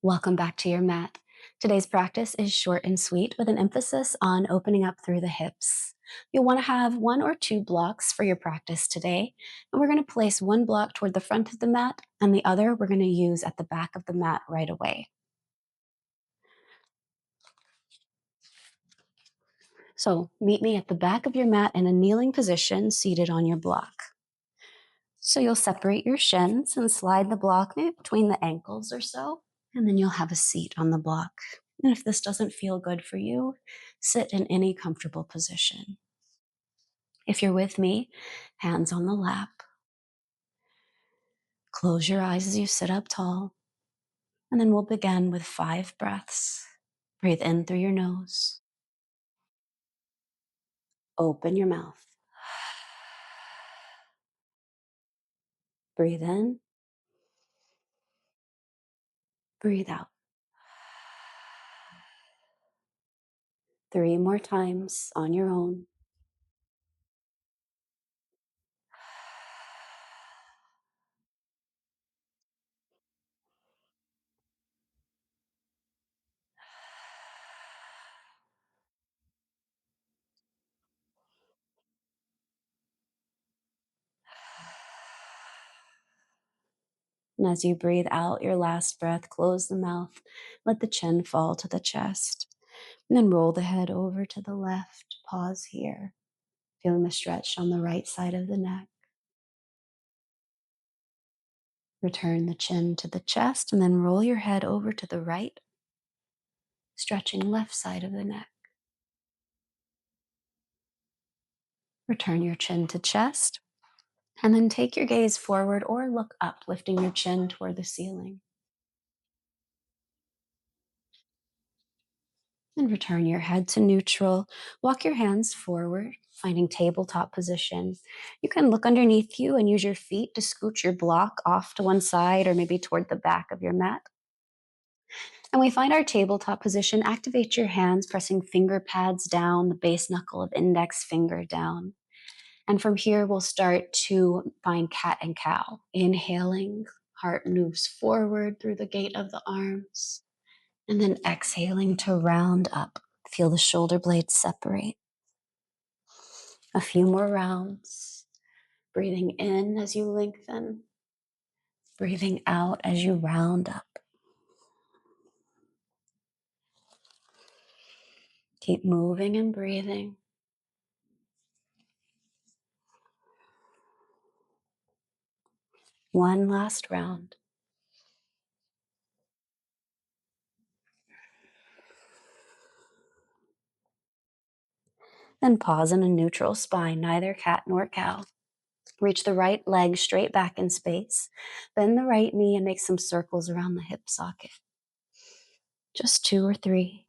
Welcome back to your mat. Today's practice is short and sweet with an emphasis on opening up through the hips. You'll want to have 1 or 2 blocks for your practice today, and we're going to place one block toward the front of the mat and the other we're going to use at the back of the mat right away. So meet me at the back of your mat in a kneeling position seated on your block. So you'll separate your shins and slide the block maybe between the ankles or so, and then you'll have a seat on the block. And if this doesn't feel good for you, sit in any comfortable position. If you're with me, hands on the lap. Close your eyes as you sit up tall, and then we'll begin with 5 breaths. Breathe in through your nose. Open your mouth. Breathe in. Breathe out. 3 more times on your own. And as you breathe out your last breath, close the mouth, let the chin fall to the chest, and then roll the head over to the left. Pause here, feeling the stretch on the right side of the neck. Return the chin to the chest, and then roll your head over to the right, stretching left side of the neck. Return your chin to chest, and then take your gaze forward or look up, lifting your chin toward the ceiling. And return your head to neutral. Walk your hands forward, finding tabletop position. You can look underneath you and use your feet to scooch your block off to one side or maybe toward the back of your mat. And we find our tabletop position. Activate your hands, pressing finger pads down, the base knuckle of index finger down. And from here, we'll start to find cat and cow. Inhaling, heart moves forward through the gate of the arms. And then exhaling to round up. Feel the shoulder blades separate. A few more rounds. Breathing in as you lengthen. Breathing out as you round up. Keep moving and breathing. One last round. Then pause in a neutral spine, neither cat nor cow. Reach the right leg straight back in space. Bend the right knee and make some circles around the hip socket. Just 2 or 3.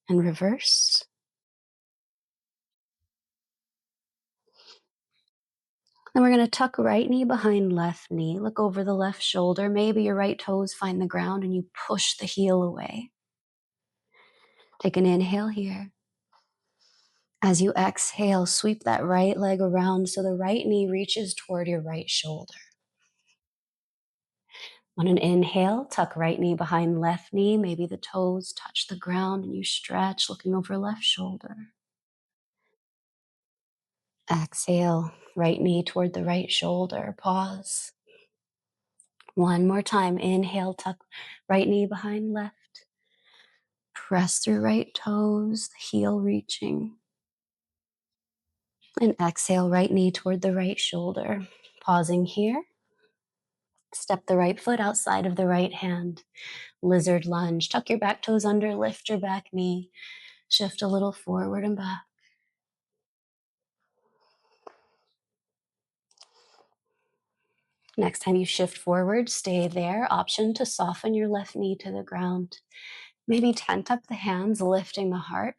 And reverse. Then we're going to tuck right knee behind left knee. Look over the left shoulder. Maybe your right toes find the ground and you push the heel away. Take an inhale here. As you exhale, sweep that right leg around so the right knee reaches toward your right shoulder. On an inhale, tuck right knee behind left knee. Maybe the toes touch the ground and you stretch, looking over left shoulder. Exhale, right knee toward the right shoulder. Pause. One more time. Inhale, tuck right knee behind left. Press through right toes, heel reaching. And exhale, right knee toward the right shoulder. Pausing here. Step the right foot outside of the right hand. Lizard lunge. Tuck your back toes under, lift your back knee. Shift a little forward and back. Next time you shift forward, stay there. Option to soften your left knee to the ground. Maybe tent up the hands, lifting the heart,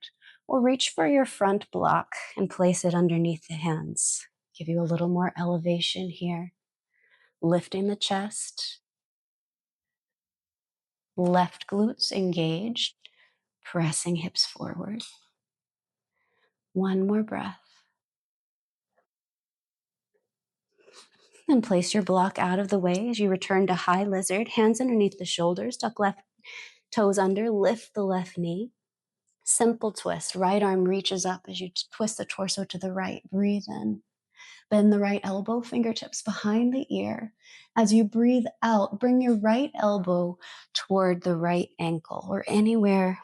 or reach for your front block and place it underneath the hands. Give you a little more elevation here. Lifting the chest. Left glutes engaged, pressing hips forward. One more breath. Then place your block out of the way as you return to high lizard, hands underneath the shoulders, tuck left Toes under, lift the left knee. Simple twist. Right arm reaches up as you twist the torso to the right. Breathe in. Bend the right elbow, fingertips behind the ear. As you breathe out, bring your right elbow toward the right ankle or anywhere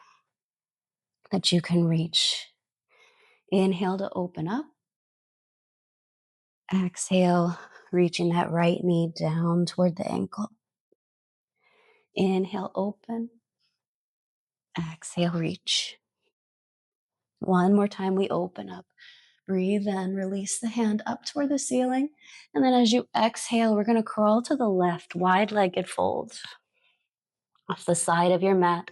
that you can reach. Inhale to open up. Exhale, reaching that right knee down toward the ankle. Inhale, open. Exhale, reach. One more time, we open up. Breathe in, release the hand up toward the ceiling. And then as you exhale, we're going to crawl to the left, wide-legged fold off the side of your mat.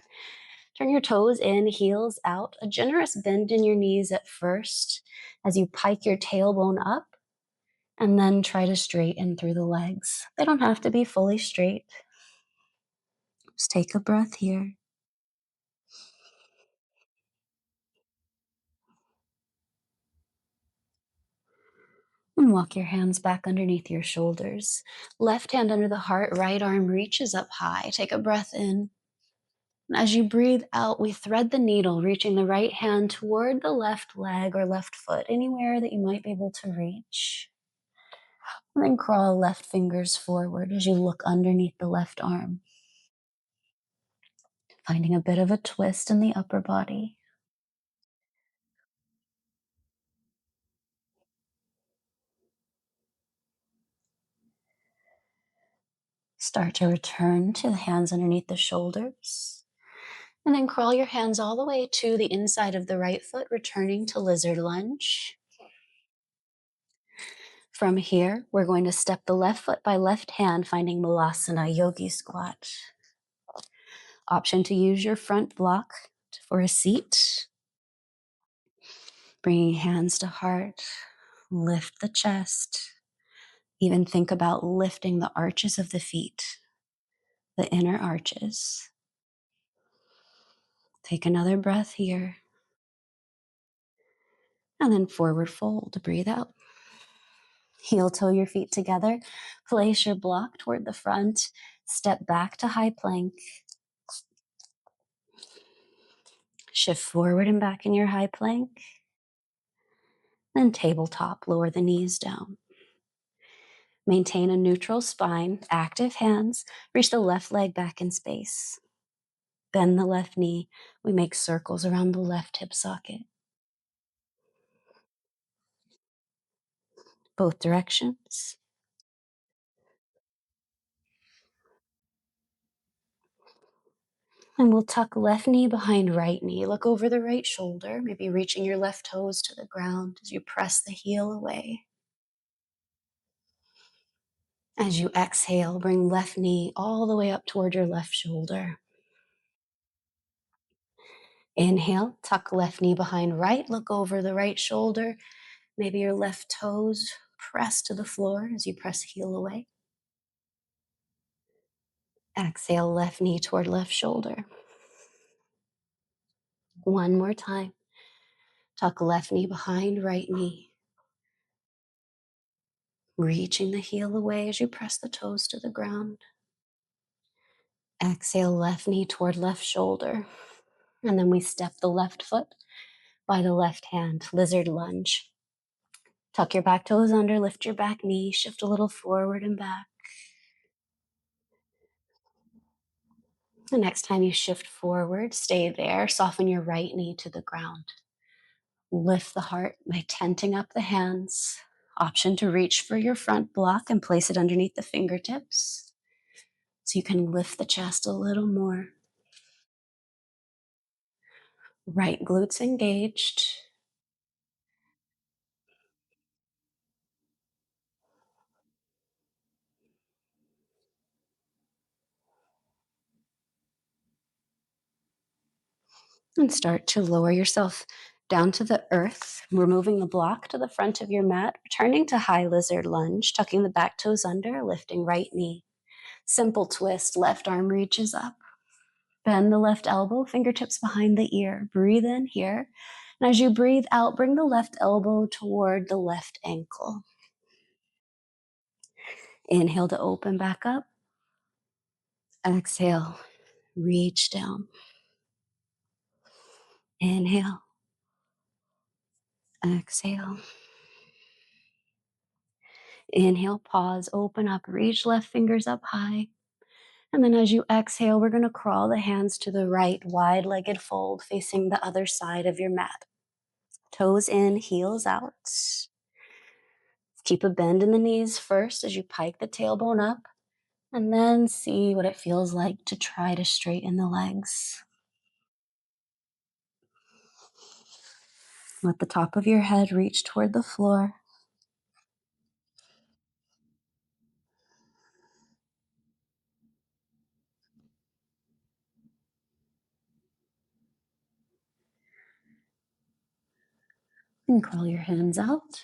Turn your toes in, heels out. A generous bend in your knees at first as you pike your tailbone up, and then try to straighten through the legs. They don't have to be fully straight. Just take a breath here. And walk your hands back underneath your shoulders. Left hand under the heart, right arm reaches up high. Take a breath in. And as you breathe out, we thread the needle, reaching the right hand toward the left leg or left foot, anywhere that you might be able to reach. And then crawl left fingers forward as you look underneath the left arm, finding a bit of a twist in the upper body. Start to return to the hands underneath the shoulders. And then crawl your hands all the way to the inside of the right foot, returning to lizard lunge. From here, we're going to step the left foot by left hand, finding Malasana, Yogi squat. Option to use your front block for a seat. Bringing hands to heart, lift the chest. Even think about lifting the arches of the feet, the inner arches. Take another breath here. And then forward fold, breathe out. Heel toe your feet together. Place your block toward the front. Step back to high plank. Shift forward and back in your high plank. Then tabletop, lower the knees down. Maintain a neutral spine, active hands. Reach the left leg back in space. Bend the left knee. We make circles around the left hip socket. Both directions. And we'll tuck left knee behind right knee. Look over the right shoulder, maybe reaching your left toes to the ground as you press the heel away. As you exhale, bring left knee all the way up toward your left shoulder. Inhale, tuck left knee behind right. Look over the right shoulder. Maybe your left toes press to the floor as you press heel away. Exhale, left knee toward left shoulder. One more time. Tuck left knee behind right knee. Reaching the heel away as you press the toes to the ground. Exhale, left knee toward left shoulder. And then we step the left foot by the left hand, lizard lunge. Tuck your back toes under, lift your back knee, shift a little forward and back. The next time you shift forward, stay there, soften your right knee to the ground. Lift the heart by tenting up the hands. Option to reach for your front block and place it underneath the fingertips so you can lift the chest a little more. Right glutes engaged. And start to lower yourself down to the earth, removing the block to the front of your mat, returning to high lizard lunge, tucking the back toes under, lifting right knee. Simple twist, left arm reaches up. Bend the left elbow, fingertips behind the ear. Breathe in here. And as you breathe out, bring the left elbow toward the left ankle. Inhale to open back up. Exhale, Reach down. Inhale. Exhale. Inhale, pause, open up, reach left fingers up high. And then as you exhale, we're going to crawl the hands to the right, wide-legged fold, facing the other side of your mat. Toes in, heels out. Keep a bend in the knees first as you pike the tailbone up, and then see what it feels like to try to straighten the legs. Let the top of your head reach toward the floor. And crawl your hands out.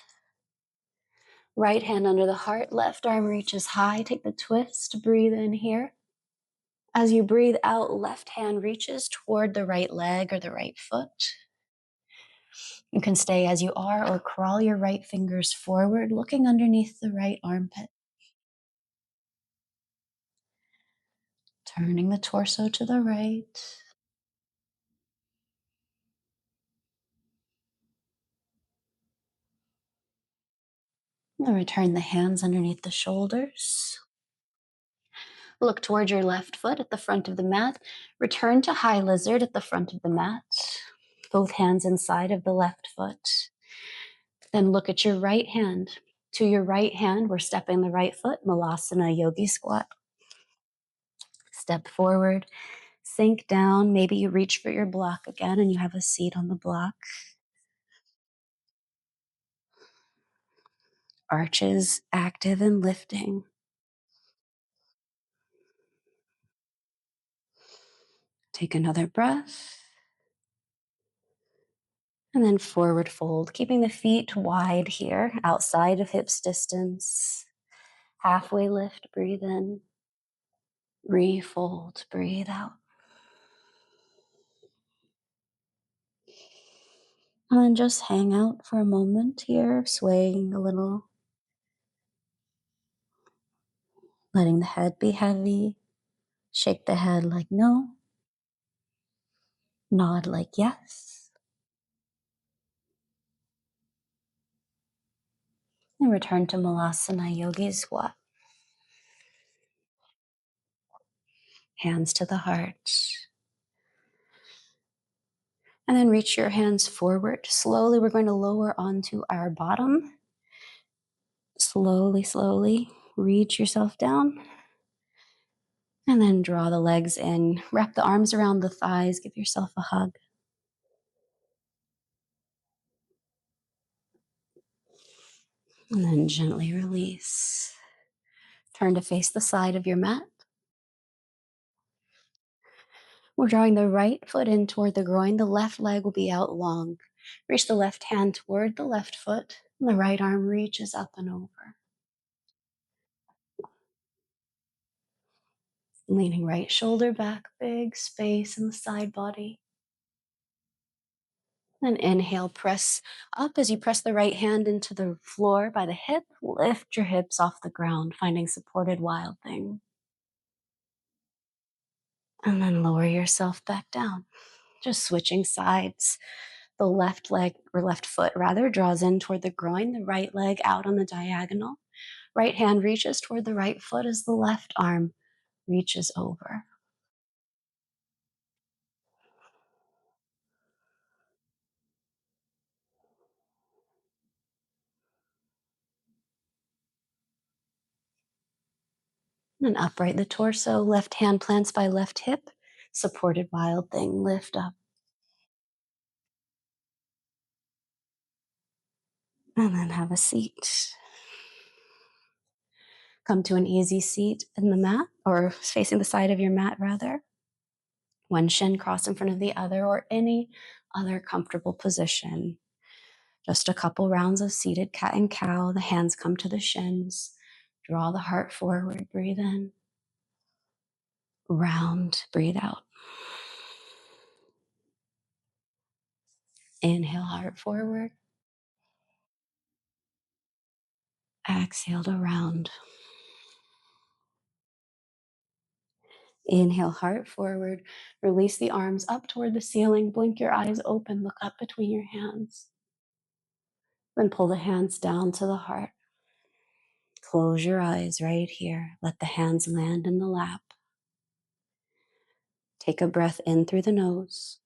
Right hand under the heart, left arm reaches high. Take the twist, breathe in here. As you breathe out, left hand reaches toward the right leg or the right foot. You can stay as you are or crawl your right fingers forward, looking underneath the right armpit. Turning the torso to the right. And return the hands underneath the shoulders. Look toward your left foot at the front of the mat. Return to high lizard at the front of the mat. Both hands inside of the left foot. Then look at your right hand. To your right hand, we're stepping the right foot, Malasana Yogi squat. Step forward, sink down. Maybe you reach for your block again and you have a seat on the block. Arches active and lifting. Take another breath. And then forward fold, keeping the feet wide here, outside of hips distance. Halfway lift, breathe in. Refold, breathe out. And then just hang out for a moment here, swaying a little. Letting the head be heavy. Shake the head like no. Nod like yes. And return to Malasana Yogi squat. Hands to the heart. And then reach your hands forward. Slowly, we're going to lower onto our bottom. Slowly, slowly reach yourself down. And then draw the legs in. Wrap the arms around the thighs. Give yourself a hug. And then gently release. Turn to face the side of your mat. We're drawing the right foot in toward the groin. The left leg will be out long. Reach the left hand toward the left foot. And the right arm reaches up and over. Leaning right shoulder back, big space in the side body. Then inhale, press up as you press the right hand into the floor by the hip. Lift your hips off the ground, finding supported wild thing. And then lower yourself back down. Just switching sides. The left leg, or left foot rather, draws in toward the groin, the right leg out on the diagonal. Right hand reaches toward the right foot as the left arm reaches over. And then upright the torso, left hand plants by left hip, supported wild thing, lift up. And then have a seat. Come to an easy seat in the mat, or facing the side of your mat rather. One shin crossed in front of the other, or any other comfortable position. Just a couple rounds of seated cat and cow. The hands come to the shins. Draw the heart forward, breathe in. Round, breathe out. Inhale, heart forward. Exhale to round. Inhale, heart forward. Release the arms up toward the ceiling. Blink your eyes open. Look up between your hands. Then pull the hands down to the heart. Close your eyes right here. Let the hands land in the lap. Take a breath in through the nose.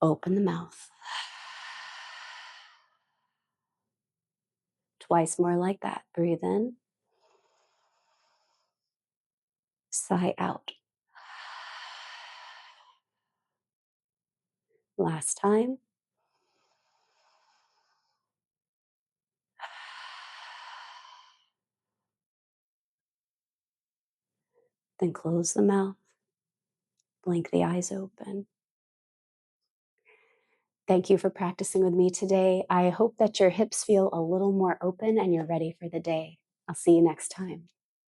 Open the mouth. Twice more like that. Breathe in. Sigh out. Last time. Then close the mouth. Blink the eyes open. Thank you for practicing with me today. I hope that your hips feel a little more open and you're ready for the day. I'll see you next time.